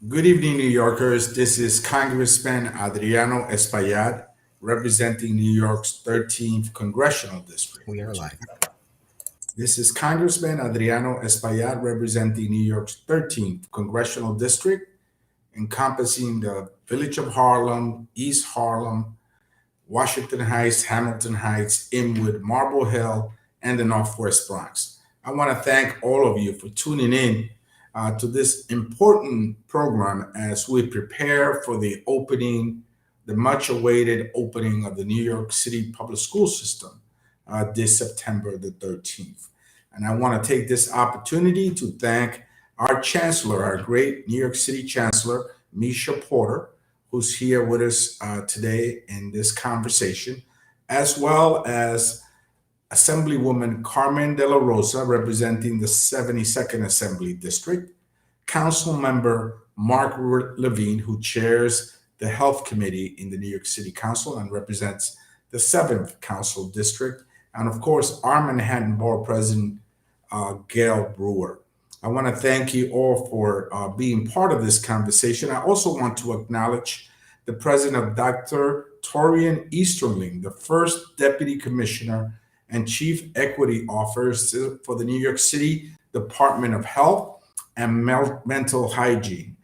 Good evening, New Yorkers. This is Congressman Adriano Espaillat, representing New York's 13th Congressional District. We are live. This is Congressman Adriano Espaillat, representing New York's 13th Congressional District, encompassing the Village of Harlem, East Harlem, Washington Heights, Hamilton Heights, Inwood, Marble Hill, and the Northwest Bronx. I want to thank all of you for tuning in to this important program as we prepare for the much awaited opening of the New York City public school system this September the 13th. And I want to take this opportunity to thank our Chancellor, our great New York City Chancellor, Meisha Porter, who's here with us today in this conversation, as well as Assemblywoman Carmen De La Rosa, representing the 72nd Assembly District, Council Member Mark Levine, who chairs the Health Committee in the New York City Council and represents the 7th Council District, and of course, our Manhattan Borough President, Gail Brewer. I want to thank you all for being part of this conversation. I also want to acknowledge the President of Dr. Torian Easterling, the first Deputy Commissioner and Chief Equity Officer for the New York City Department of Health and Mental Hygiene.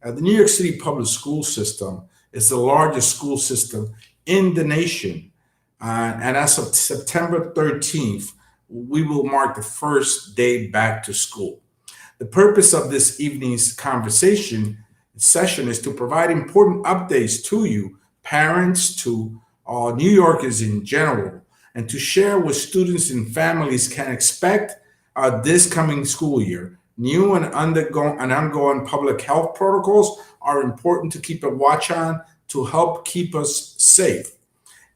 The New York City public school system is the largest school system in the nation. And as of September 13th, we will mark the first day back to school. The purpose of this evening's conversation session is to provide important updates to you, parents, to New Yorkers in general, and to share what students and families can expect this coming school year. New and ongoing public health protocols are important to keep a watch on to help keep us safe.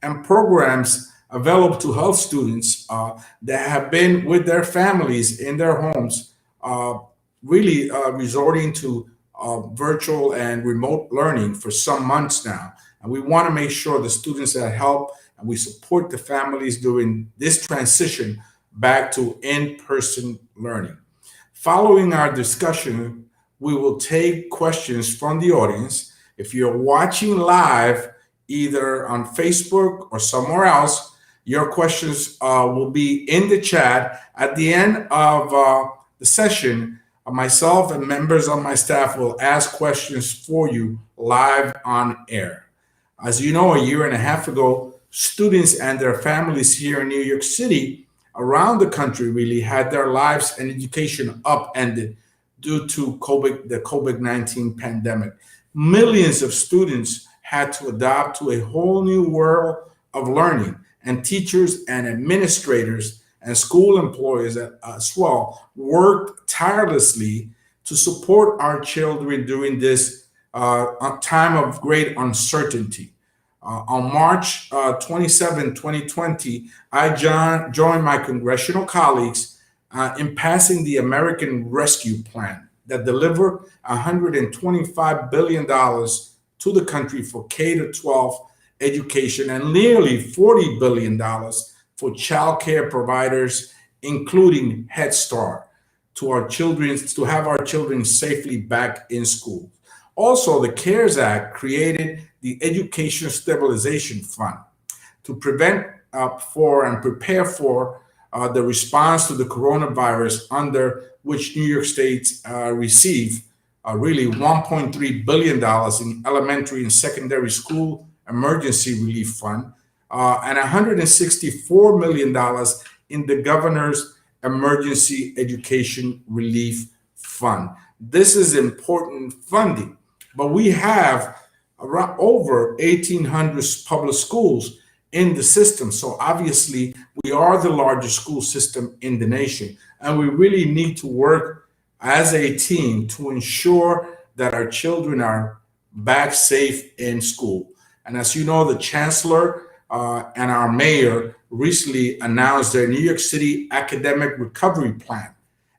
And programs available to help students that have been with their families in their homes, really resorting to virtual and remote learning for some months now. And we want to make sure the students that help and we support the families during this transition back to in-person learning. Following our discussion, we will take questions from the audience. If you're watching live, either on Facebook or somewhere else, your questions will be in the chat. At the end of the session, myself and members of my staff will ask questions for you live on air. As you know, a year and a half ago, students and their families here in New York City, around the country, really had their lives and education upended due to the COVID-19 pandemic. Millions of students had to adapt to a whole new world of learning, and teachers and administrators and school employees as well worked tirelessly to support our children during this time of great uncertainty. On March 27, 2020, I joined my congressional colleagues in passing the American Rescue Plan that delivered $125 billion to the country for K to 12 education and nearly $40 billion for child care providers, including Head Start, to have our children safely back in school. Also, the CARES Act created the Education Stabilization Fund to prevent for and prepare for the response to the coronavirus, under which New York State received really $1.3 billion in elementary and secondary school emergency relief fund and $164 million in the governor's emergency education relief fund. This is important funding, but we have around over 1,800 public schools in the system. So obviously, we are the largest school system in the nation, and we really need to work as a team to ensure that our children are back safe in school. And as you know, the Chancellor and our mayor recently announced their New York City Academic Recovery Plan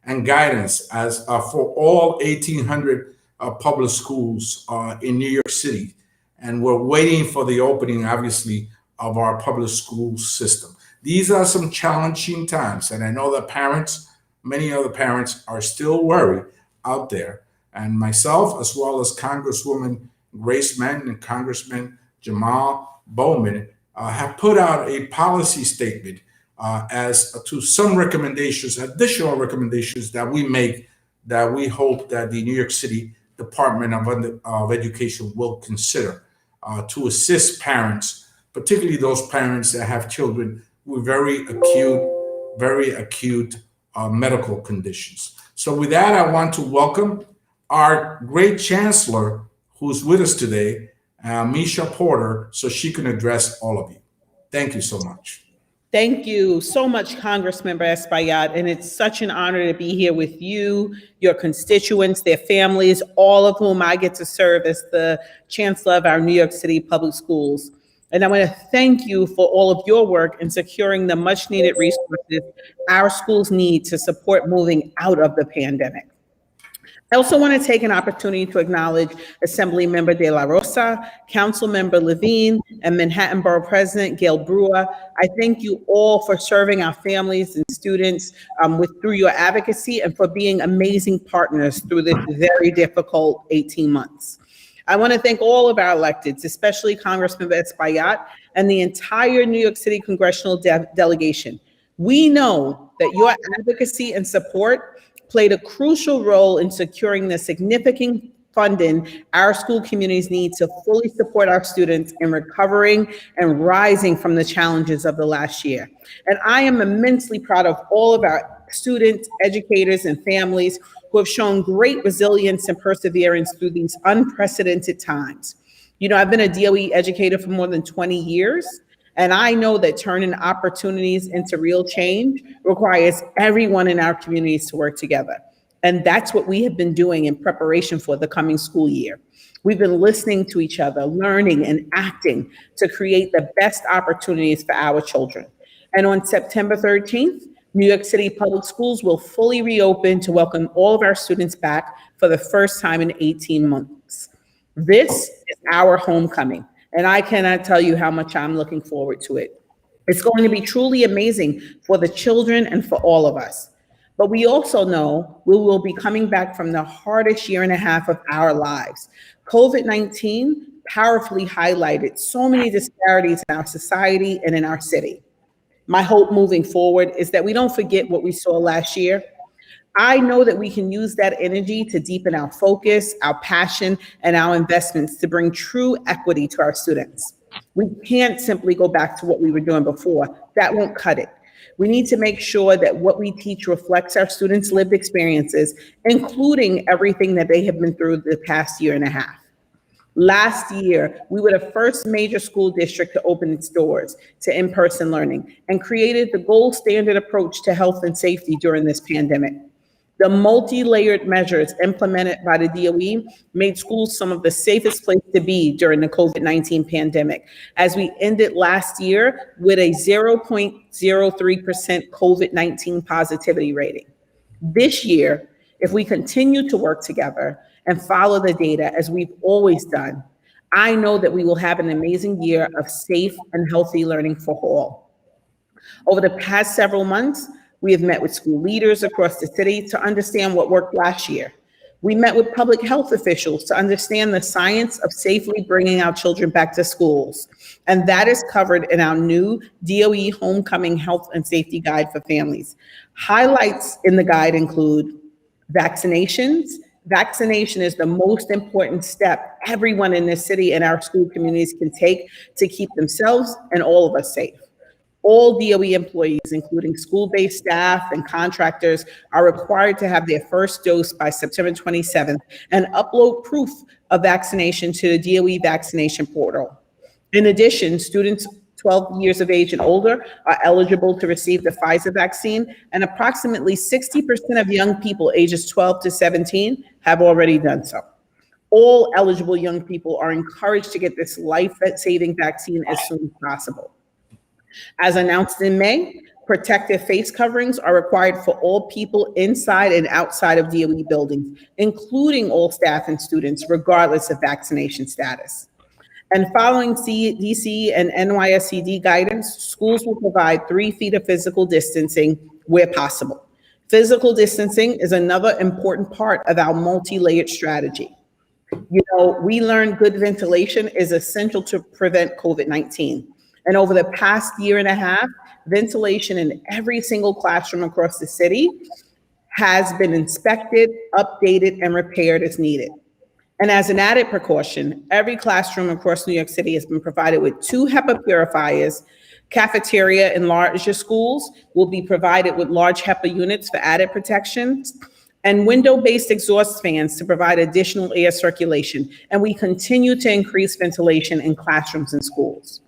and guidance as for all 1,800 public schools in New York City. And we're waiting for the opening, obviously, of our public school system. These are some challenging times, and I know that parents, many other parents, are still worried out there. And myself, as well as Congresswoman Grace Mann and Congressman Jamal Bowman, have put out a policy statement as to some recommendations, additional recommendations that we make, that we hope that the New York City Department of Education will consider to assist parents, particularly those parents that have children with very acute medical conditions. So with that, I want to welcome our great Chancellor who's with us today, Meisha Porter, so she can address all of you. Thank you so much. Thank you so much, Congressmember Espaillat, and it's such an honor to be here with you, your constituents, their families, all of whom I get to serve as the Chancellor of our New York City Public Schools. And I want to thank you for all of your work in securing the much-needed resources our schools need to support moving out of the pandemic. I also want to take an opportunity to acknowledge Assembly Member De La Rosa, Council Member Levine, and Manhattan Borough President Gail Brewer. I thank you all for serving our families and students through your advocacy and for being amazing partners through this very difficult 18 months. I want to thank all of our electeds, especially Congressmember Espaillat and the entire New York City congressional delegation. We know that your advocacy and support played a crucial role in securing the significant funding our school communities need to fully support our students in recovering and rising from the challenges of the last year. And I am immensely proud of all of our students, educators, and families who have shown great resilience and perseverance through these unprecedented times. You know, I've been a DOE educator for more than 20 years, and I know that turning opportunities into real change requires everyone in our communities to work together. And that's what we have been doing in preparation for the coming school year. We've been listening to each other, learning and acting to create the best opportunities for our children. And on September 13th, New York City Public Schools will fully reopen to welcome all of our students back for the first time in 18 months. This is our homecoming. And I cannot tell you how much I'm looking forward to it. It's going to be truly amazing for the children and for all of us. But we also know we will be coming back from the hardest year and a half of our lives. COVID-19 powerfully highlighted so many disparities in our society and in our city. My hope moving forward is that we don't forget what we saw last year. I know that we can use that energy to deepen our focus, our passion, and our investments to bring true equity to our students. We can't simply go back to what we were doing before. That won't cut it. We need to make sure that what we teach reflects our students' lived experiences, including everything that they have been through the past year and a half. Last year, we were the first major school district to open its doors to in-person learning and created the gold standard approach to health and safety during this pandemic. The multi-layered measures implemented by the DOE made schools some of the safest places to be during the COVID-19 pandemic, as we ended last year with a 0.03% COVID-19 positivity rating. This year, if we continue to work together and follow the data as we've always done, I know that we will have an amazing year of safe and healthy learning for all. Over the past several months, we have met with school leaders across the city to understand what worked last year. We met with public health officials to understand the science of safely bringing our children back to schools. And that is covered in our new DOE Homecoming Health and Safety Guide for families. Highlights in the guide include vaccinations. Vaccination is the most important step everyone in this city and our school communities can take to keep themselves and all of us safe. All DOE employees, including school-based staff and contractors, are required to have their first dose by September 27th and upload proof of vaccination to the DOE vaccination portal. In addition, students 12 years of age and older are eligible to receive the Pfizer vaccine, and approximately 60% of young people ages 12 to 17 have already done so. All eligible young people are encouraged to get this life-saving vaccine as soon as possible. As announced in May, protective face coverings are required for all people inside and outside of DOE buildings, including all staff and students, regardless of vaccination status. And following CDC and NYSCD guidance, schools will provide 3 feet of physical distancing where possible. Physical distancing is another important part of our multi-layered strategy. We learned good ventilation is essential to prevent COVID-19. And over the past year and a half, ventilation in every single classroom across the city has been inspected, updated, and repaired as needed. And as an added precaution, every classroom across New York City has been provided with 2 HEPA purifiers. Cafeteria in larger schools will be provided with large HEPA units for added protections, and window-based exhaust fans to provide additional air circulation. And we continue to increase ventilation in classrooms and schools.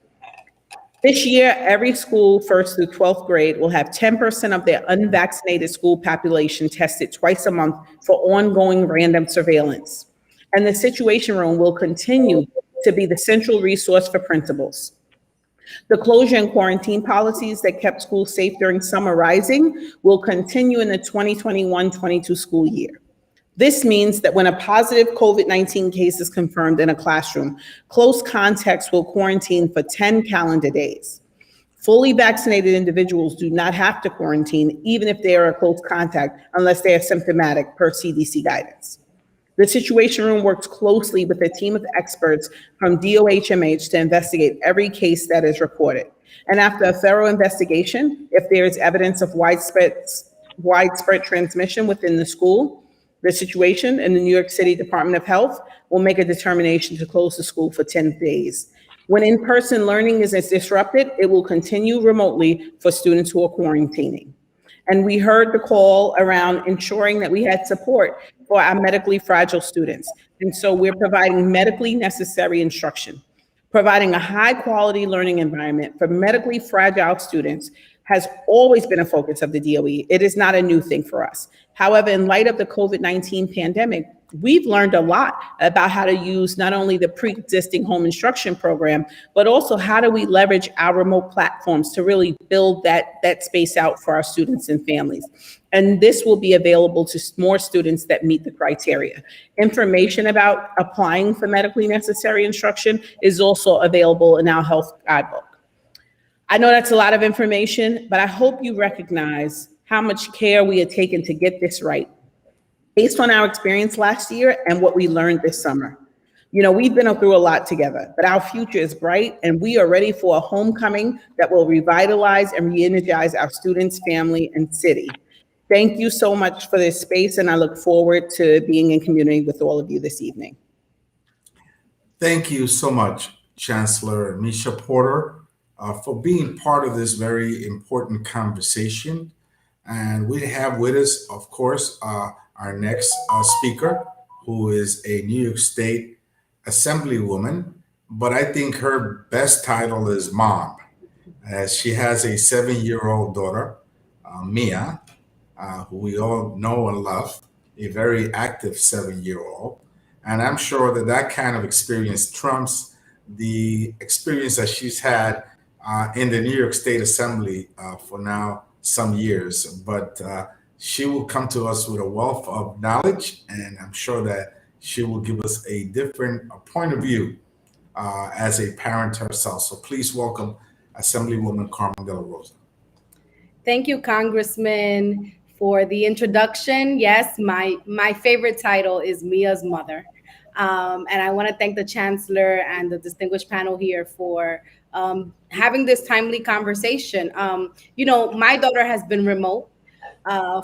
This year, every school, 1st through 12th grade, will have 10% of their unvaccinated school population tested twice a month for ongoing random surveillance. And the Situation Room will continue to be the central resource for principals. The closure and quarantine policies that kept schools safe during summer rising will continue in the 2021-22 school year. This means that when a positive COVID-19 case is confirmed in a classroom, close contacts will quarantine for 10 calendar days. Fully vaccinated individuals do not have to quarantine, even if they are a close contact, unless they are symptomatic per CDC guidance. The Situation Room works closely with a team of experts from DOHMH to investigate every case that is reported. And after a thorough investigation, if there is evidence of widespread transmission within the school, the Situation and the New York City Department of Health will make a determination to close the school for 10 days. When in-person learning is disrupted, it will continue remotely for students who are quarantining. And we heard the call around ensuring that we had support for our medically fragile students. And so we're providing medically necessary instruction. Providing a high-quality learning environment for medically fragile students has always been a focus of the DOE. It is not a new thing for us. However, in light of the COVID-19 pandemic, we've learned a lot about how to use not only the pre-existing home instruction program, but also how do we leverage our remote platforms to really build that space out for our students and families. And this will be available to more students that meet the criteria. Information about applying for medically necessary instruction is also available in our health guidebook. I know that's a lot of information, but I hope you recognize how much care we had taken to get this right, based on our experience last year and what we learned this summer. We've been through a lot together, but our future is bright and we are ready for a homecoming that will revitalize and re-energize our students, family, and city. Thank you so much for this space, and I look forward to being in community with all of you this evening. Thank you so much, Chancellor Meisha Porter, for being part of this very important conversation. And we have with us, of course, our next speaker, who is a New York State Assemblywoman, but I think her best title is mom, as she has a 7-year-old daughter, Mia, who we all know and love, a very active 7-year-old. And I'm sure that kind of experience trumps the experience that she's had in the New York State Assembly for now some years. But she will come to us with a wealth of knowledge, and I'm sure that she will give us a different point of view as a parent herself. So please welcome Assemblywoman Carmen De La Rosa. Thank you, Congressman, for the introduction. Yes, my favorite title is Mia's mother. And I want to thank the Chancellor and the distinguished panel here for having this timely conversation. My daughter has been remote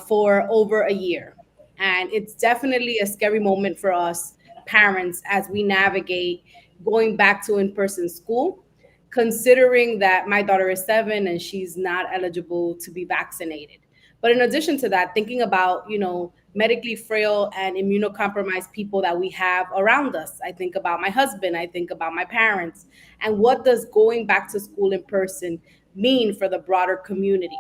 for over a year, and it's definitely a scary moment for us parents as we navigate going back to in-person school, considering that my daughter is 7 and she's not eligible to be vaccinated. But in addition to that, thinking about, medically frail and immunocompromised people that we have around us. I think about my husband, I think about my parents, and what does going back to school in person mean for the broader community?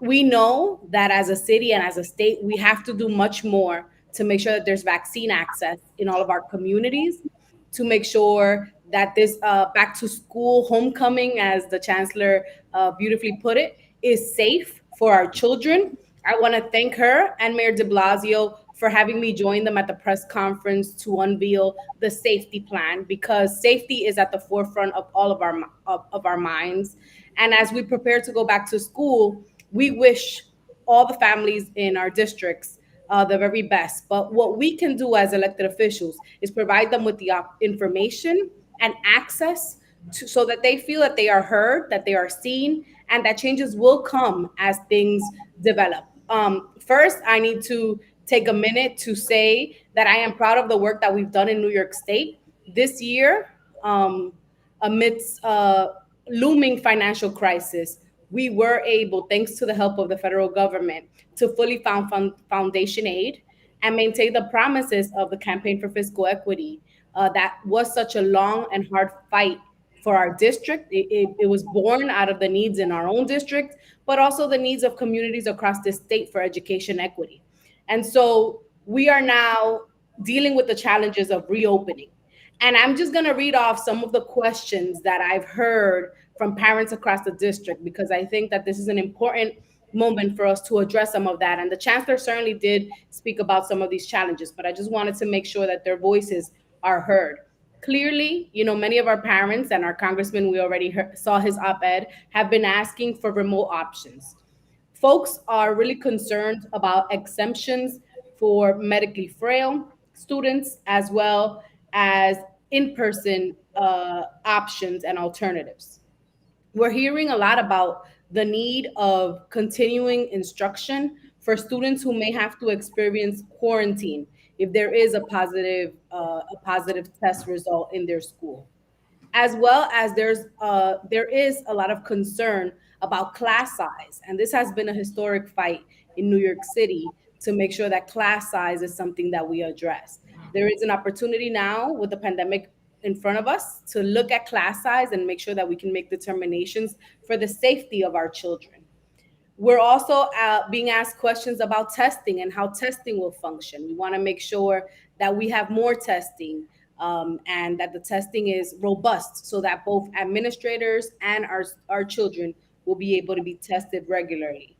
We know that as a city and as a state, we have to do much more to make sure that there's vaccine access in all of our communities, to make sure that this back to school homecoming, as the Chancellor beautifully put it, is safe for our children. I want to thank her and Mayor de Blasio for having me join them at the press conference to unveil the safety plan, because safety is at the forefront of all of our minds. And as we prepare to go back to school, we wish all the families in our districts the very best. But what we can do as elected officials is provide them with the information and access so that they feel that they are heard, that they are seen, and that changes will come as things develop. First, I need to take a minute to say that I am proud of the work that we've done in New York State this year. Amidst looming financial crisis, we were able, thanks to the help of the federal government, to fully fund foundation aid and maintain the promises of the Campaign for Fiscal Equity. That was such a long and hard fight for our district. It was born out of the needs in our own district, but also the needs of communities across the state for education equity. And so we are now dealing with the challenges of reopening. And I'm just going to read off some of the questions that I've heard from parents across the district, because I think that this is an important moment for us to address some of that. And the chancellor certainly did speak about some of these challenges, but I just wanted to make sure that their voices are heard. Clearly, many of our parents and our congressman, we already saw his op-ed, have been asking for remote options. Folks are really concerned about exemptions for medically frail students, as well as in-person options and alternatives. We're hearing a lot about the need of continuing instruction for students who may have to experience quarantine if there is a positive test result in their school, as well as there is a lot of concern about class size. And this has been a historic fight in New York City to make sure that class size is something that we address. There is an opportunity now with the pandemic in front of us to look at class size and make sure that we can make determinations for the safety of our children. We're also being asked questions about testing and how testing will function. We want to make sure that we have more testing and that the testing is robust so that both administrators and our children will be able to be tested regularly.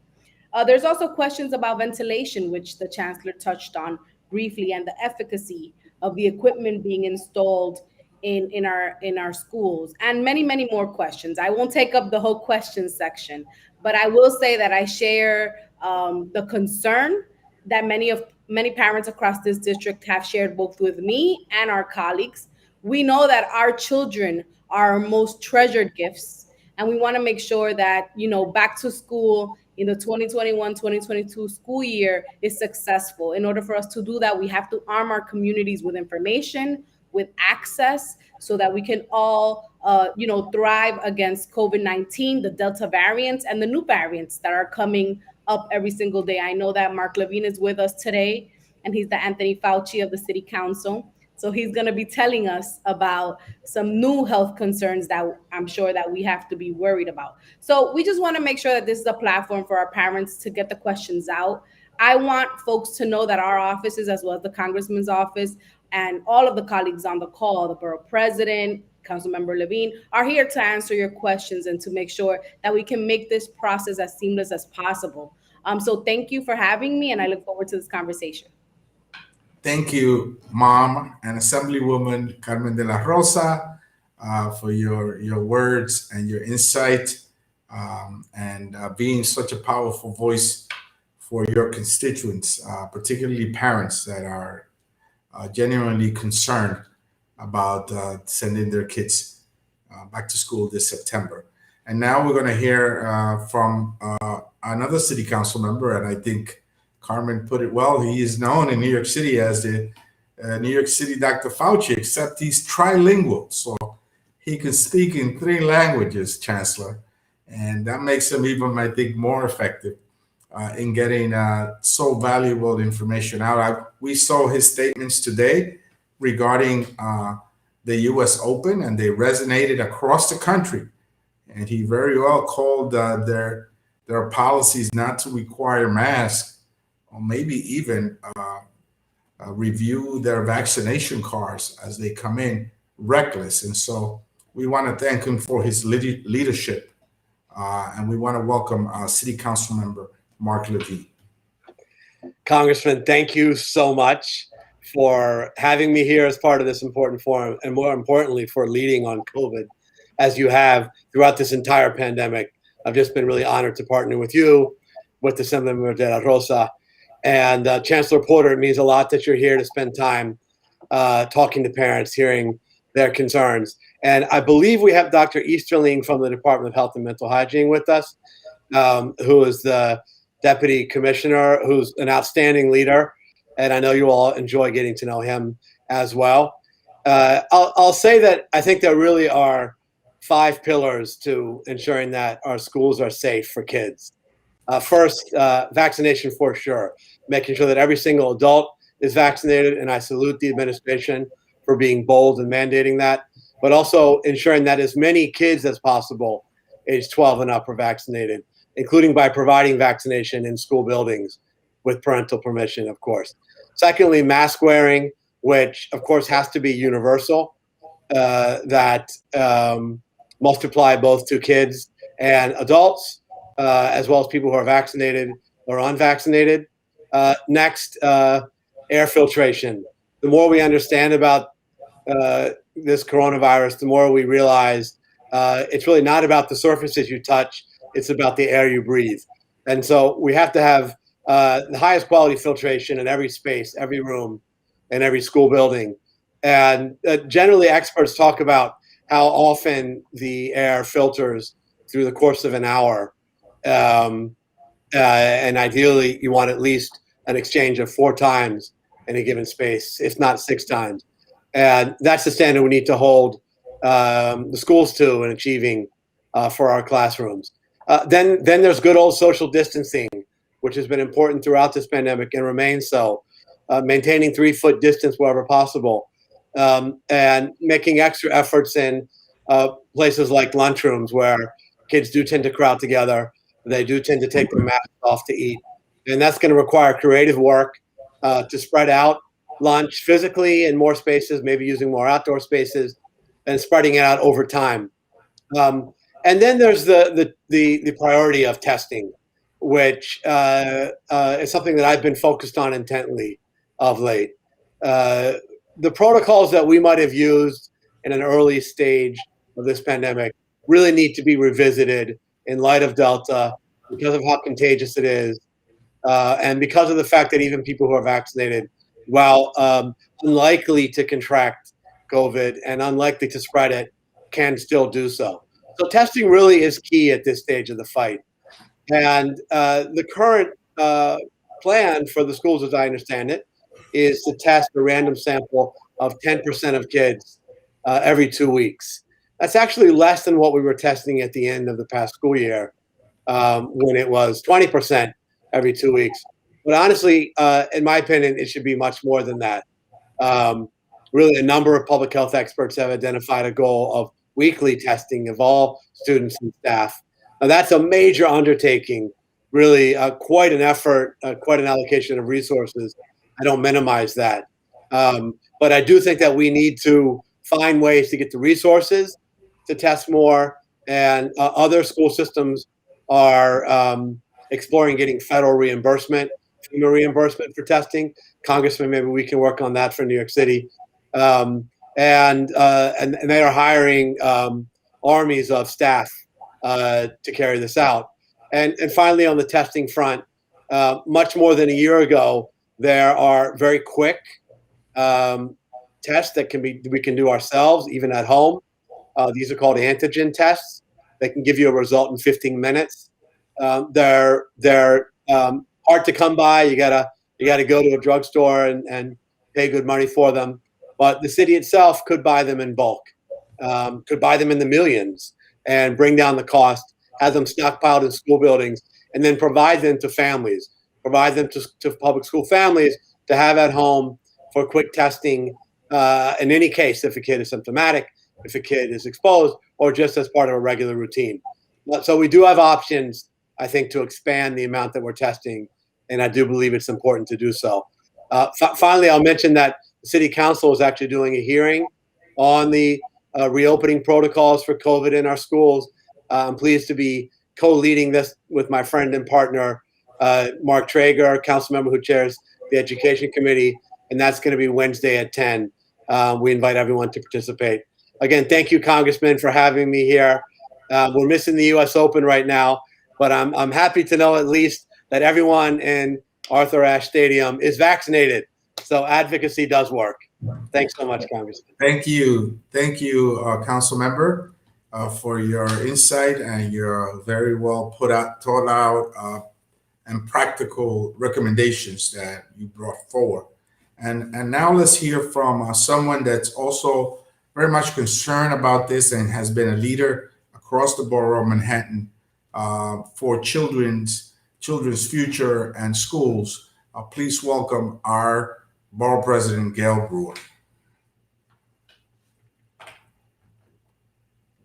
There's also questions about ventilation, which the chancellor touched on briefly, and the efficacy of the equipment being installed in our schools, and many more questions. I won't take up the whole question section, but I will say that I share the concern that many parents across this district have shared both with me and our colleagues. We know that our children are our most treasured gifts, and we want to make sure that back to school in the 2021-2022 school year is successful. In order for us to do that, we have to arm our communities with information, with access, so that we can all thrive against COVID-19, the Delta variants, and the new variants that are coming up every single day. I know that Mark Levine is with us today, and he's the Anthony Fauci of the City Council. So he's going to be telling us about some new health concerns that I'm sure that we have to be worried about. So we just want to make sure that this is a platform for our parents to get the questions out. I want folks to know that our offices, as well as the Congressman's office and all of the colleagues on the call, the borough president, Councilmember Levine, are here to answer your questions and to make sure that we can make this process as seamless as possible. So thank you for having me, and I look forward to this conversation. Thank you, Mom and Assemblywoman Carmen de la Rosa, for your words and your insight, and being such a powerful voice for your constituents, particularly parents that are genuinely concerned about sending their kids back to school this September. And now we're going to hear from another city council member, and I think Carmen put it well. He is known in New York City as the New York City Dr. Fauci, except he's trilingual. So he can speak in 3 languages, Chancellor. And that makes him even, I think, more effective in getting so valuable information out. We saw his statements today regarding the U.S. Open, and they resonated across the country. And he very well called their policies not to require masks, or maybe even review their vaccination cards as they come in, reckless. And so we want to thank him for his leadership, and we want to welcome City Council Member Mark Levine. Congressman, thank you so much for having me here as part of this important forum, and more importantly, for leading on COVID as you have throughout this entire pandemic. I've just been really honored to partner with you with Assemblyman De La Rosa. And Chancellor Porter, it means a lot that you're here to spend time talking to parents, hearing their concerns. And I believe we have Dr. Easterling from the Department of Health and Mental Hygiene with us, who is the Deputy Commissioner, who's an outstanding leader. And I know you all enjoy getting to know him as well. I'll say that I think there really are 5 pillars to ensuring that our schools are safe for kids. First, vaccination for sure, making sure that every single adult is vaccinated, and I salute the administration for being bold and mandating that, but also ensuring that as many kids as possible, age 12 and up, are vaccinated, including by providing vaccination in school buildings with parental permission, of course. Secondly, mask wearing, which of course has to be universal, that must apply both to kids and adults, as well as people who are vaccinated or unvaccinated. Next, air filtration. The more we understand about this coronavirus, the more we realize it's really not about the surfaces you touch, it's about the air you breathe. And so we have to have the highest quality filtration in every space, every room, and every school building. And generally, experts talk about how often the air filters through the course of an hour. And ideally, you want at least an exchange of 4 times in a given space, if not 6 times. And that's the standard we need to hold the schools to in achieving for our classrooms. Then there's good old social distancing, which has been important throughout this pandemic and remains so. Maintaining 3-foot distance wherever possible, and making extra efforts in places like lunchrooms where kids do tend to crowd together. They do tend to take their masks off to eat. And that's going to require creative work to spread out lunch physically in more spaces, maybe using more outdoor spaces, and spreading it out over time. And then there's the priority of testing, which is something that I've been focused on intently of late. The protocols that we might have used in an early stage of this pandemic really need to be revisited in light of Delta, because of how contagious it is, and because of the fact that even people who are vaccinated, while unlikely to contract COVID and unlikely to spread it, can still do so. So testing really is key at this stage of the fight. And the current plan for the schools, as I understand it, is to test a random sample of 10% of kids every 2 weeks. That's actually less than what we were testing at the end of the past school year, when it was 20% every 2 weeks. But honestly, in my opinion, it should be much more than that. Really, a number of public health experts have identified a goal of weekly testing of all students and staff. Now, that's a major undertaking, really quite an effort, quite an allocation of resources. I don't minimize that. But I do think that we need to find ways to get the resources to test more, and other school systems are exploring getting federal reimbursement, FEMA reimbursement for testing. Congressman, maybe we can work on that for New York City. And they are hiring armies of staff to carry this out. And finally, on the testing front, much more than a year ago, there are very quick tests that we can do ourselves, even at home. These are called Antigen Tests. They can give you a result in 15 minutes. They're hard to come by. You gotta go to a drugstore and pay good money for them. But the city itself could buy them in bulk, could buy them in the millions and bring down the cost, have them stockpiled in school buildings, and then provide them to families, provide them to public school families to have at home for quick testing in any case, if a kid is symptomatic, if a kid is exposed, or just as part of a regular routine. So we do have options, I think, to expand the amount that we're testing, and I do believe it's important to do so. Finally, I'll mention that the City Council is actually doing a hearing on the reopening protocols for COVID in our schools. I'm pleased to be co-leading this with my friend and partner, Mark Traeger, council member who chairs the Education Committee, and that's going to be Wednesday at 10. We invite everyone to participate. Again, thank you, Congressman, for having me here. We're missing the U.S. Open right now, but I'm happy to know at least that everyone in Arthur Ashe Stadium is vaccinated. So advocacy does work. Thanks so much, Congressman. Thank you, Council Member, for your insight and your very well thought out and practical recommendations that you brought forward. And now let's hear from someone that's also very much concerned about this and has been a leader across the borough of Manhattan for children's future and schools. Please welcome our Borough President, Gail Brewer.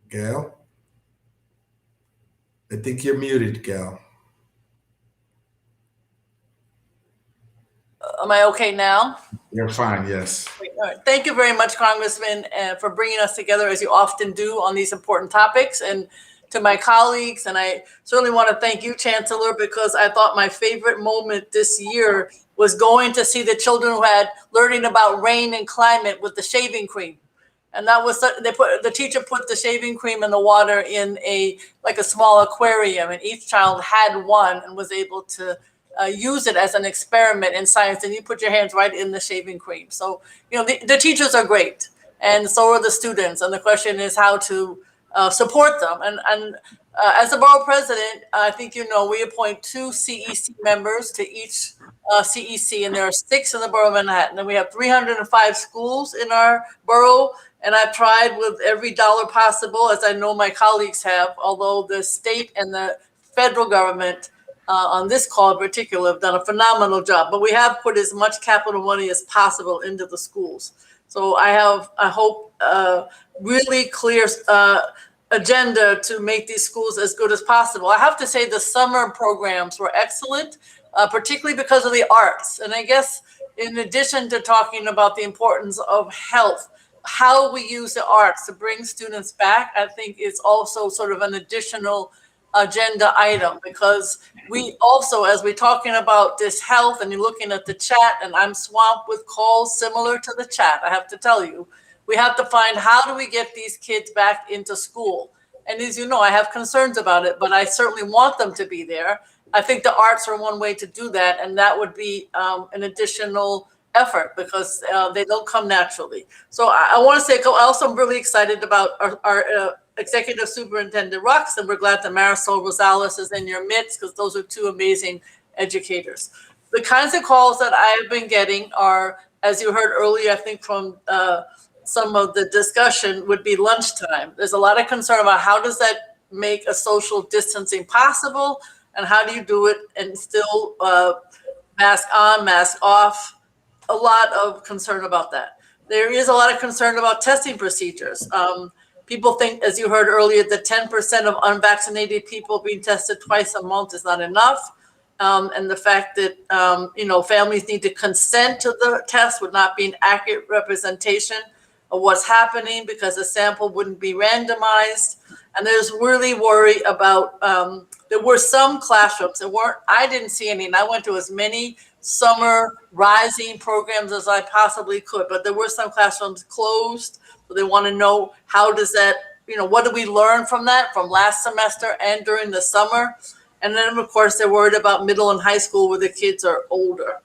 Gail? I think you're muted, Gail. Am I okay now? You're fine, yes. All right. Thank you very much, Congressman, for bringing us together as you often do on these important topics. And to my colleagues, and I certainly want to thank you, Chancellor, because I thought my favorite moment this year was going to see the children who had learning about rain and climate with the shaving cream. And that was, the teacher put the shaving cream in the water in a small aquarium, and each child had one and was able to use it as an experiment in science. And you put your hands right in the shaving cream. So, the teachers are great, and so are the students. And the question is how to support them. And as a borough president, I think we appoint 2 CEC members to each CEC, and there are 6 in the borough of Manhattan. And we have 305 schools in our borough. And I've tried with every dollar possible, as I know my colleagues have, although the state and the federal government on this call in particular have done a phenomenal job. But we have put as much capital money as possible into the schools. So I hope, really clear agenda to make these schools as good as possible. I have to say the summer programs were excellent, particularly because of the arts. And I guess in addition to talking about the importance of health, how we use the arts to bring students back, I think is also sort of an additional agenda item, because we also, as we're talking about this health and you're looking at the chat, and I'm swamped with calls similar to the chat, I have to tell you, we have to find how do we get these kids back into school. And as you know, I have concerns about it, but I certainly want them to be there. I think the arts are one way to do that, and that would be an additional effort, because they don't come naturally. So I want to say, I also am really excited about our Executive Superintendent Rux, and we're glad that Marisol Rosales is in your midst, because those are 2 amazing educators. The kinds of calls that I have been getting are, as you heard earlier, I think from some of the discussion, would be lunchtime. There's a lot of concern about how does that make a social distancing possible, and how do you do it and still mask on, mask off. A lot of concern about that. There is a lot of concern about testing procedures. People think, as you heard earlier, that 10% of unvaccinated people being tested twice a month is not enough. And the fact that, families need to consent to the test would not be an accurate representation of what's happening, because the sample wouldn't be randomized. And there's really worry about, there were some classrooms that I didn't see any, and I went to as many summer rising programs as I possibly could, but there were some classrooms closed. So they want to know, how does that, what do we learn from that from last semester and during the summer? And then of course they're worried about middle and high school where the kids are older.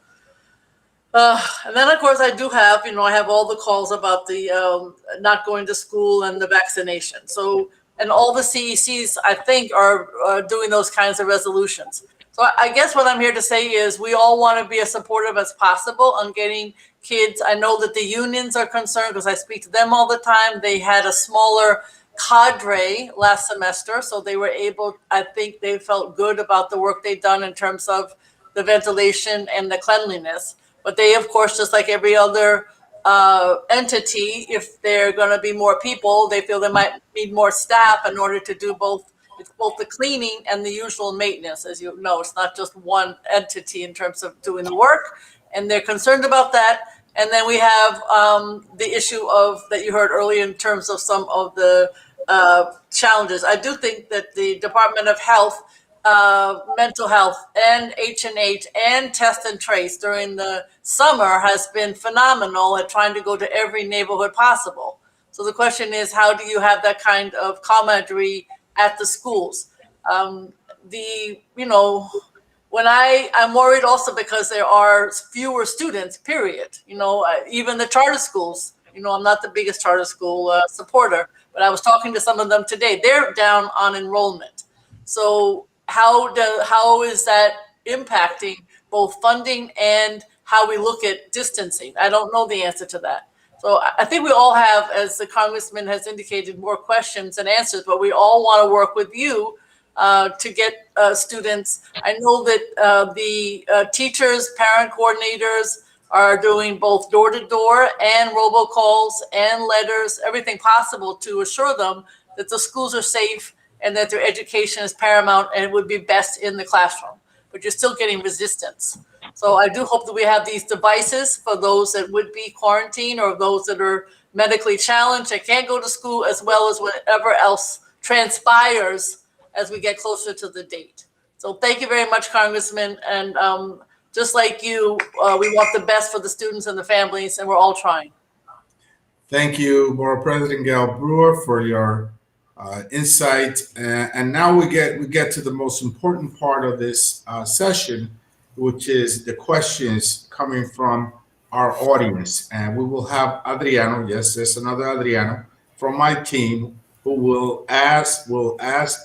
And then of course I do have, I have all the calls about the not going to school and the vaccination. So, and all the CECs I think are doing those kinds of resolutions. So I guess what I'm here to say is we all want to be as supportive as possible on getting kids. I know that the unions are concerned, because I speak to them all the time. They had a smaller cadre last semester, so they were able, I think they felt good about the work they've done in terms of the ventilation and the cleanliness. But they, of course, just like every other entity, if they're going to be more people, they feel they might need more staff in order to do both the cleaning and the usual maintenance. As you know, it's not just one entity in terms of doing the work, and they're concerned about that. And then we have the issue of that you heard earlier in terms of some of the challenges. I do think that the Department of Health, mental health, and H&H and test and trace during the summer has been phenomenal at trying to go to every neighborhood possible. So the question is, how do you have that kind of camaraderie at the schools? I'm worried also because there are fewer students, period. Even the charter schools, I'm not the biggest charter school supporter, but I was talking to some of them today. They're down on enrollment. So how is that impacting both funding and how we look at distancing? I don't know the answer to that. So I think we all have, as the congressman has indicated, more questions than answers, but we all want to work with you to get students. I know that the teachers, parent coordinators are doing both door-to-door and robocalls and letters, everything possible to assure them that the schools are safe and that their education is paramount and it would be best in the classroom. But you're still getting resistance. So I do hope that we have these devices for those that would be quarantined or those that are medically challenged that can't go to school, as well as whatever else transpires as we get closer to the date. So thank you very much, Congressman. And just like you, we want the best for the students and the families, and we're all trying. Thank you, Board President Gail Brewer, for your insight. And now we get to the most important part of this session, which is the questions coming from our audience. And we will have Adriano, yes, there's another Adriano from my team, who will ask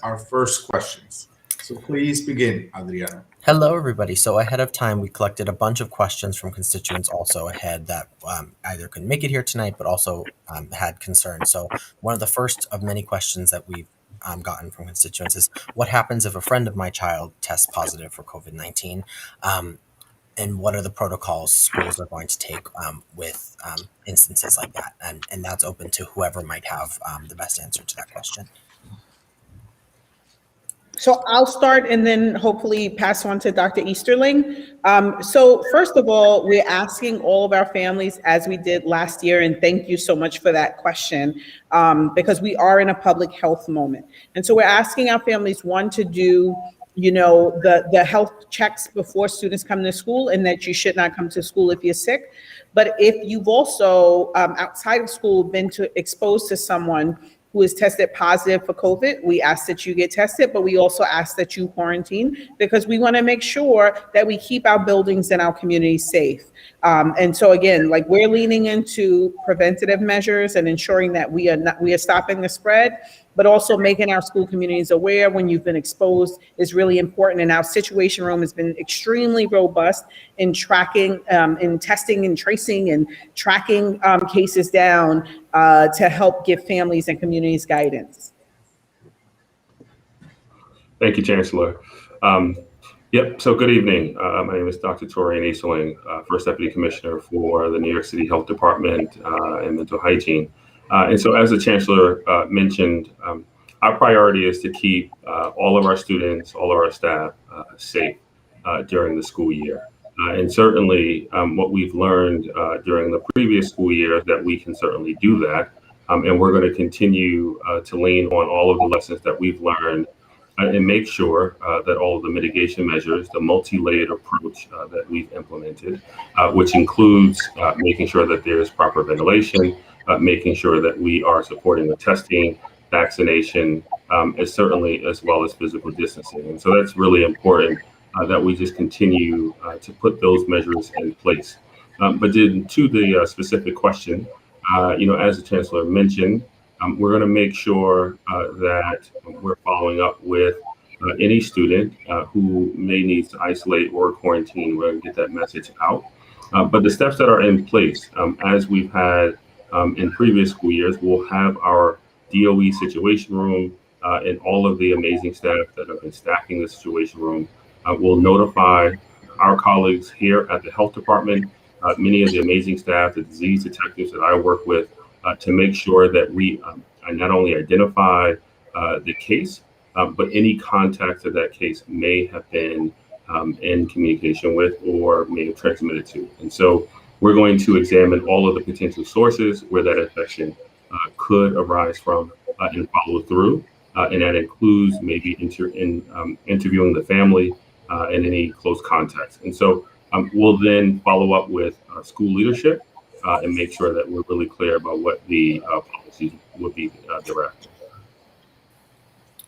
our first questions. So please begin, Adriano. Hello, everybody. So ahead of time, we collected a bunch of questions from constituents also ahead that either couldn't make it here tonight, but also had concerns. So one of the first of many questions that we've gotten from constituents is, what happens if a friend of my child tests positive for COVID-19? And what are the protocols schools are going to take with instances like that? And that's open to whoever might have the best answer to that question. So I'll start and then hopefully pass on to Dr. Easterling. So first of all, we're asking all of our families, as we did last year, and thank you so much for that question, because we are in a public health moment. And so we're asking our families, one, to do the health checks before students come to school, and that you should not come to school if you're sick. But if you've also, outside of school, been exposed to someone who is tested positive for COVID, we ask that you get tested, but we also ask that you quarantine, because we want to make sure that we keep our buildings and our communities safe. And so again, like, we're leaning into preventative measures and ensuring that we are stopping the spread, but also making our school communities aware when you've been exposed is really important. And our situation room has been extremely robust in tracking, in testing and tracing and tracking cases down to help give families and communities guidance. Thank you, Chancellor. Yep, so good evening. My name is Dr. Torian Easterling, First Deputy Commissioner for the New York City Health Department and Mental Hygiene. And so, as the Chancellor mentioned, our priority is to keep all of our students, all of our staff safe during the school year. And certainly what we've learned during the previous school year is that we can certainly do that. And we're going to continue to lean on all of the lessons that we've learned and make sure that all of the mitigation measures, the multi-layered approach that we've implemented, which includes making sure that there's proper ventilation, making sure that we are supporting the testing, vaccination, as well as physical distancing. And so that's really important that we just continue to put those measures in place. But then to the specific question, as the Chancellor mentioned, we're going to make sure that we're following up with any student who may need to isolate or quarantine. We're going to get that message out. But the steps that are in place, as we've had in previous school years, we'll have our DOE situation room and all of the amazing staff that have been stacking the situation room. We'll notify our colleagues here at the health department, many of the amazing staff, the disease detectives that I work with, to make sure that we not only identify the case, but any contacts that that case may have been in communication with or may have transmitted to. And so we're going to examine all of the potential sources where that infection could arise from and follow through. And that includes maybe interviewing the family and any close contacts. And so we'll then follow up with school leadership and make sure that we're really clear about what the policies would be thereafter.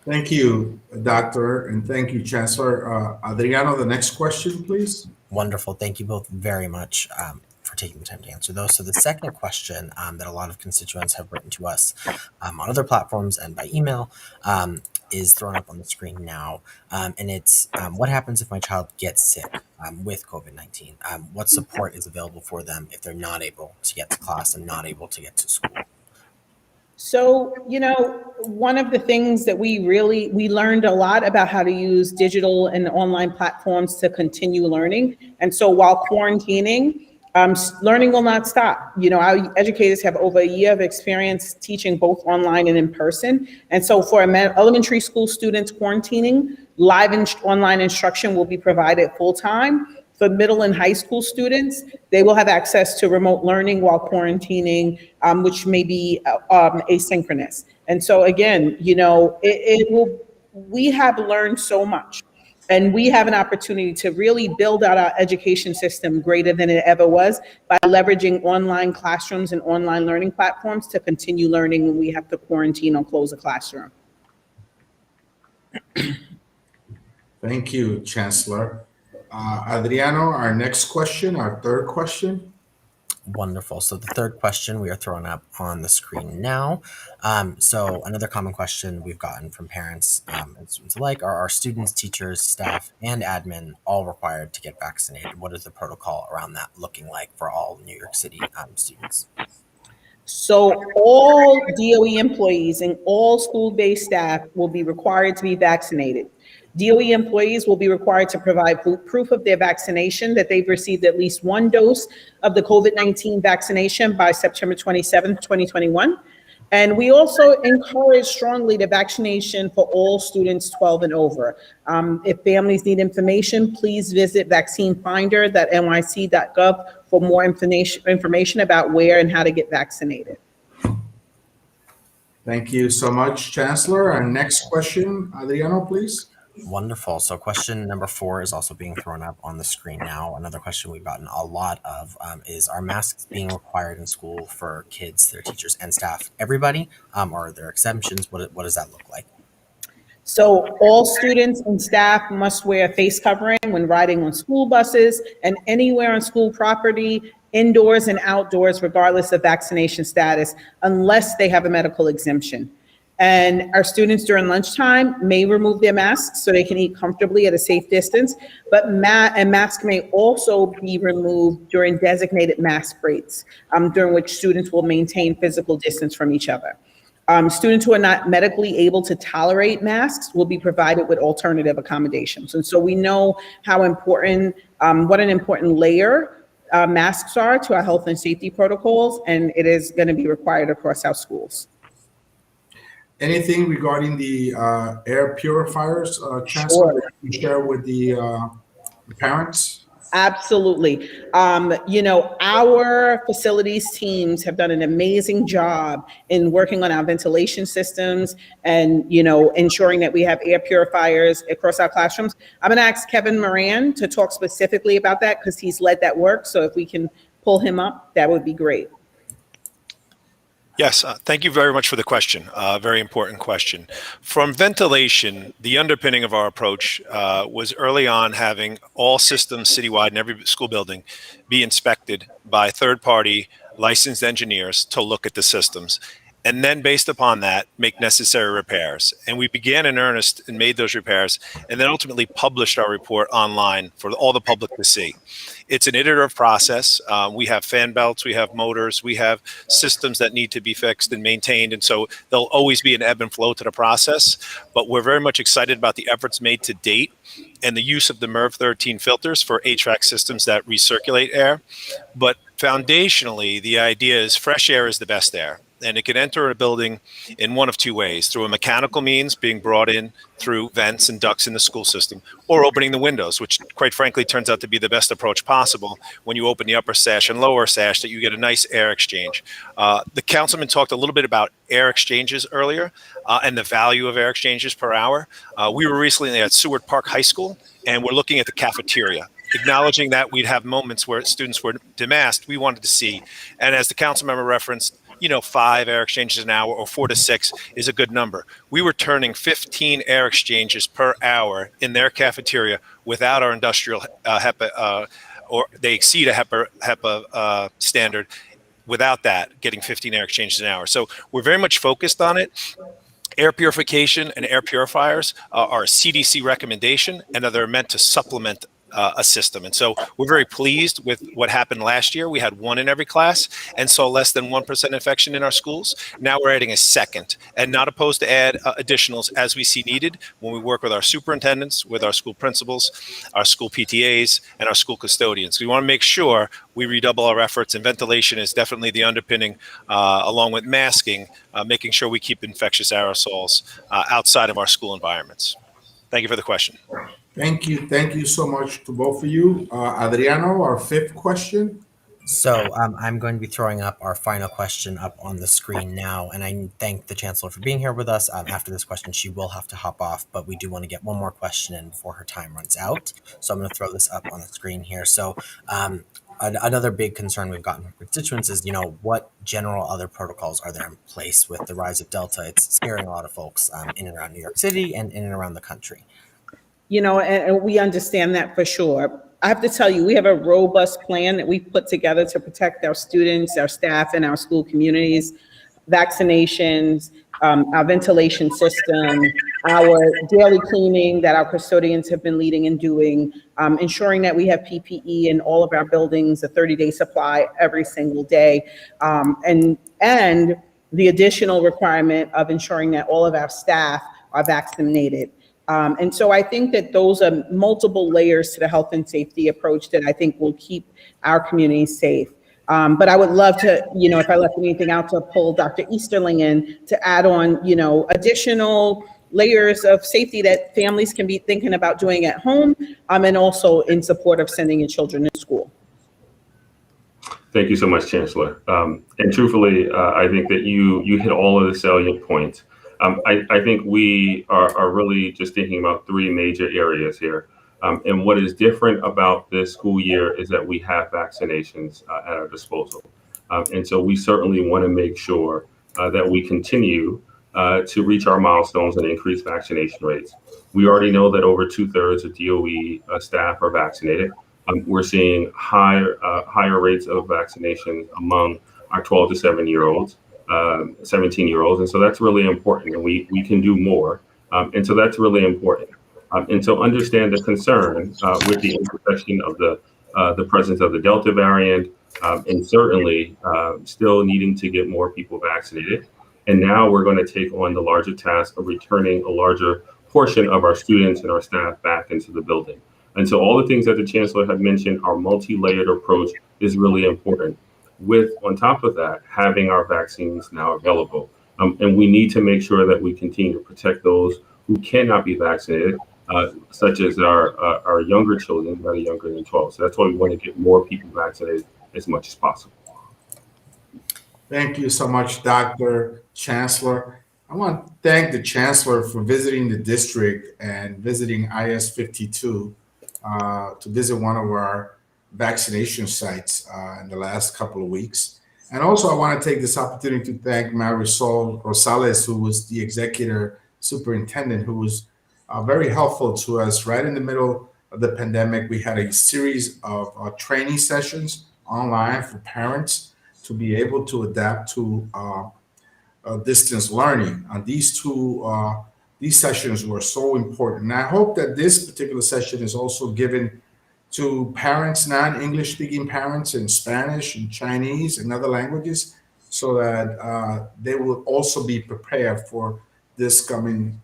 Thank you, Doctor, and thank you, Chancellor. Adriano, the next question, please. Wonderful. Thank you both very much for taking the time to answer those. So the second question that a lot of constituents have written to us on other platforms and by email is thrown up on the screen now. And it's what happens if my child gets sick with COVID-19? What support is available for them if they're not able to get to class and not able to get to school? So, one of the things that we learned a lot about how to use digital and online platforms to continue learning. And so while quarantining, learning will not stop. Our educators have over a year of experience teaching both online and in person. And so for elementary school students quarantining, live online instruction will be provided full time. For middle and high school students, they will have access to remote learning while quarantining, which may be asynchronous. And so again, we have learned so much, and we have an opportunity to really build out our education system greater than it ever was by leveraging online classrooms and online learning platforms to continue learning when we have to quarantine or close a classroom. Thank you, Chancellor. Adriano, our next question, our third question. Wonderful. So the third question we are throwing up on the screen now. So another common question we've gotten from parents and students alike are students, teachers, staff, and admin all required to get vaccinated? What is the protocol around that looking like for all New York City students? So all DOE employees and all school-based staff will be required to be vaccinated. DOE employees will be required to provide proof of their vaccination, that they've received at least one dose of the COVID-19 vaccination by September 27th, 2021. And we also encourage strongly the vaccination for all students 12 and over. If families need information, please visit vaccinefinder.nyc.gov for more information about where and how to get vaccinated. Thank you so much, Chancellor. Our next question, Adriano, please. Wonderful. So question number 4 is also being thrown up on the screen now. Another question we've gotten a lot of is, are masks being required in school for kids, their teachers, and staff? Everybody? Or are there exemptions? What does that look like? So all students and staff must wear a face covering when riding on school buses and anywhere on school property, indoors and outdoors, regardless of vaccination status, unless they have a medical exemption. And our students during lunchtime may remove their masks so they can eat comfortably at a safe distance, but masks may also be removed during designated mask breaks, during which students will maintain physical distance from each other. Students who are not medically able to tolerate masks will be provided with alternative accommodations. And so we know how important, what an important layer masks are to our health and safety protocols, and it is going to be required across our schools. Anything regarding the air purifiers, Chancellor, that you can share with the parents? Absolutely. Our facilities teams have done an amazing job in working on our ventilation systems and, ensuring that we have air purifiers across our classrooms. I'm going to ask Kevin Moran to talk specifically about that because he's led that work. So if we can pull him up, that would be great. Yes, thank you very much for the question. Very important question. From ventilation, the underpinning of our approach was early on having all systems citywide in every school building be inspected by third-party licensed engineers to look at the systems. And then based upon that, make necessary repairs. And we began in earnest and made those repairs and then ultimately published our report online for all the public to see. It's an iterative process. We have fan belts, we have motors, we have systems that need to be fixed and maintained. And so there'll always be an ebb and flow to the process. But we're very much excited about the efforts made to date and the use of the MERV 13 filters for HVAC systems that recirculate air. But foundationally, the idea is fresh air is the best air. And it can enter a building in one of two ways: through a mechanical means, being brought in through vents and ducts in the school system, or opening the windows, which quite frankly turns out to be the best approach possible when you open the upper sash and lower sash, that you get a nice air exchange. The councilman talked a little bit about air exchanges earlier and the value of air exchanges per hour. We were recently at Seward Park High School, and we're looking at the cafeteria. Acknowledging that we'd have moments where students were demasked, we wanted to see, and as the council member referenced, 5 air exchanges an hour or 4 to 6 is a good number. We were turning 15 air exchanges per hour in their cafeteria without our industrial HEPA, or they exceed a HEPA standard. Without that, getting 15 air exchanges an hour. So we're very much focused on it. Air purification and air purifiers are a CDC recommendation, and they're meant to supplement a system. And so we're very pleased with what happened last year. We had 1 in every class and saw less than 1% infection in our schools. Now we're adding a second, and not opposed to add additionals as we see needed when we work with our superintendents, with our school principals, our school PTAs, and our school custodians. We want to make sure we redouble our efforts, and ventilation is definitely the underpinning, along with masking, making sure we keep infectious aerosols outside of our school environments. Thank you for the question. Thank you. Thank you so much to both of you. Adriano, our 5th question. So I'm going to be throwing up our final question up on the screen now, and I thank the Chancellor for being here with us. After this question, she will have to hop off, but we do want to get one more question in before her time runs out. So I'm going to throw this up on the screen here. So another big concern we've gotten from constituents is, what general other protocols are there in place with the rise of Delta? It's scaring a lot of folks in and around New York City and in and around the country. And we understand that for sure. I have to tell you, we have a robust plan that we've put together to protect our students, our staff, and our school communities. Vaccinations, our ventilation system, our daily cleaning that our custodians have been leading and doing, ensuring that we have PPE in all of our buildings, a 30-day supply every single day, and the additional requirement of ensuring that all of our staff are vaccinated. And so I think that those are multiple layers to the health and safety approach that I think will keep our community safe. But I would love to, if I left anything out, to pull Dr. Easterling in to add on, additional layers of safety that families can be thinking about doing at home, and also in support of sending your children to school. Thank you so much, Chancellor. And truthfully, I think that you hit all of the salient points. I think we are really just thinking about 3 major areas here. And what is different about this school year is that we have vaccinations at our disposal. And so we certainly want to make sure that we continue to reach our milestones and increase vaccination rates. We already know that over 2/3 of DOE staff are vaccinated. We're seeing higher rates of vaccination among our 12 to 17-year-olds. 17-year-olds, and so that's really important, and we can do more, and so that's really important, and so understand the concern with the intersection of the presence of the Delta variant, and certainly still needing to get more people vaccinated. And now we're going to take on the larger task of returning a larger portion of our students and our staff back into the building. And so all the things that the Chancellor had mentioned, our multi-layered approach is really important. With, on top of that, having our vaccines now available. And we need to make sure that we continue to protect those who cannot be vaccinated, such as our younger children that are younger than 12. So that's why we want to get more people vaccinated as much as possible. Thank you so much, Dr. Chancellor. I want to thank the Chancellor for visiting the district and visiting IS 52 to visit one of our vaccination sites in the last couple of weeks. And also I want to take this opportunity to thank Marisol Rosales, who was the executive superintendent, who was very helpful to us right in the middle of the pandemic. We had a series of training sessions online for parents to be able to adapt to distance learning. These sessions were so important. And I hope that this particular session is also given to parents, non-English speaking parents in Spanish and Chinese and other languages, so that they will also be prepared for this coming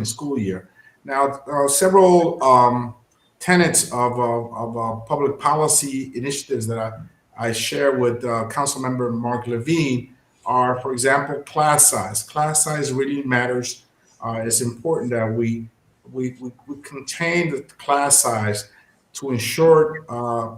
school year. Now, several tenets of public policy initiatives that I share with Councilmember Mark Levine are, for example, class size. Class size really matters. It's important that we contain the class size to ensure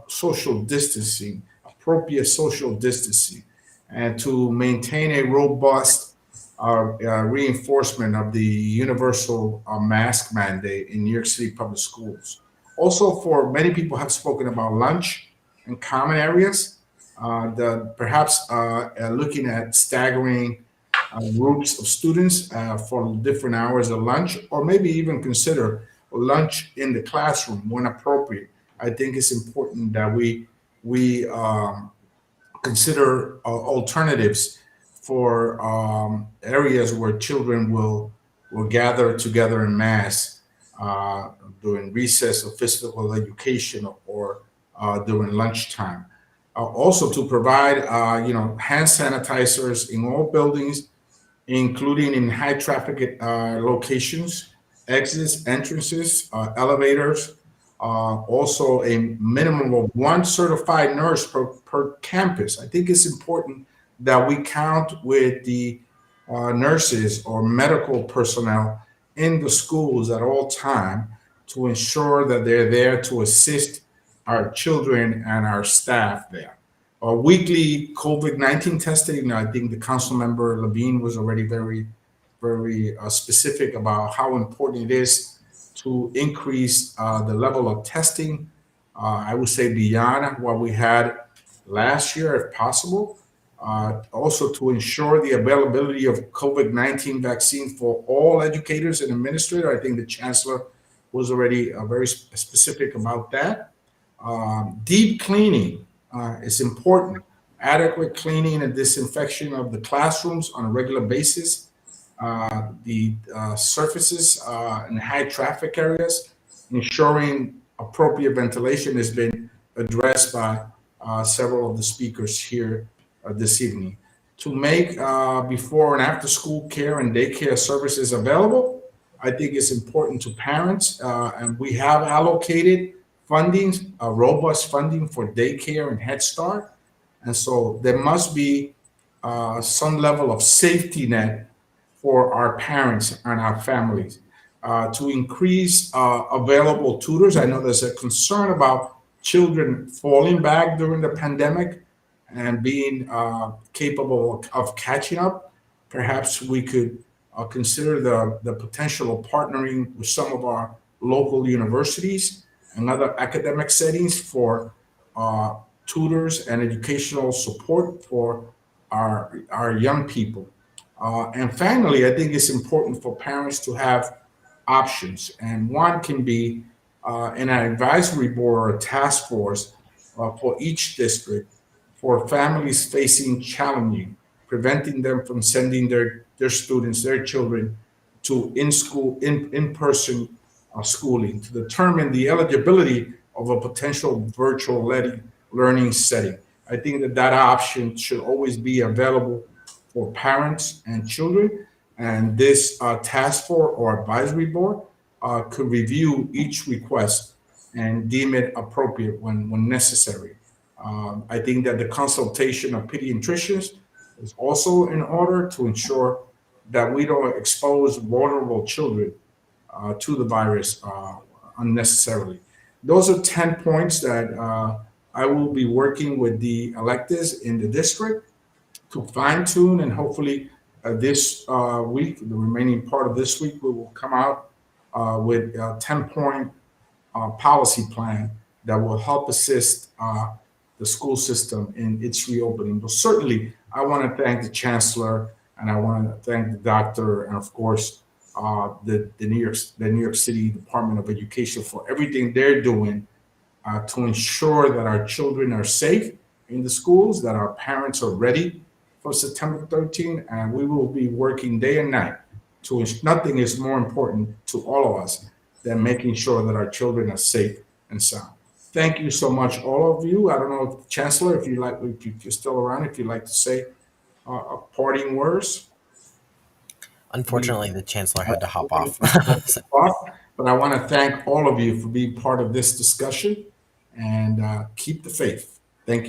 social distancing, appropriate social distancing, and to maintain a robust reinforcement of the universal mask mandate in New York City public schools. Also, for many people have spoken about lunch and common areas. Perhaps looking at staggering groups of students for different hours of lunch, or maybe even consider lunch in the classroom when appropriate. I think it's important that we consider alternatives for areas where children will gather together in mass uh, during recess or physical education or during lunchtime. Also, to provide hand sanitizers in all buildings, including in high traffic locations, exits, entrances, elevators. Also, a minimum of one certified nurse per campus. I think it's important that we count with the nurses or medical personnel in the schools at all time to ensure that they're there to assist our children and our staff there. Weekly COVID-19 testing, I think the council member Levine was already very specific about how important it is to increase the level of testing. I would say beyond what we had last year, if possible. Also, to ensure the availability of COVID-19 vaccine for all educators and administrators. I think the chancellor was already very specific about that. Deep cleaning is important. Adequate cleaning and disinfection of the classrooms on a regular basis. The surfaces in high traffic areas, ensuring appropriate ventilation has been addressed by several of the speakers here this evening. To make before and after school care and daycare services available, I think it's important to parents, and we have allocated funding, robust funding for daycare and Head Start. And so there must be some level of safety net for our parents and our families to increase available tutors. I know there's a concern about children falling back during the pandemic and being capable of catching up. Perhaps we could consider the potential of partnering with some of our local universities and other academic settings for tutors and educational support for our young people. And finally, I think it's important for parents to have options. And one can be an advisory board or a task force for each district for families facing challenging, preventing them from sending their students, their children to in-person schooling to determine the eligibility of a potential virtual learning setting. I think that option should always be available for parents and children. And this task force or advisory board could review each request and deem it appropriate when necessary. I think that the consultation of pediatricians is also in order to ensure that we don't expose vulnerable children to the virus unnecessarily. Those are 10 points that I will be working with the electeds in the district to fine tune, and hopefully this week, the remaining part of this week, we will come out with a 10-point policy plan that will help assist the school system in its reopening. But certainly, I want to thank the chancellor, and I want to thank the doctor, and of course, the New York City Department of Education for everything they're doing to ensure that our children are safe in the schools, that our parents are ready for September 13th, and we will be working day and night to nothing is more important to all of us than making sure that our children are safe and sound. Thank you so much, all of you. I don't know, Chancellor, if you're still around, if you'd like to say parting words. Unfortunately, the chancellor had to hop off. But I want to thank all of you for being part of this discussion, and keep the faith. Thank you.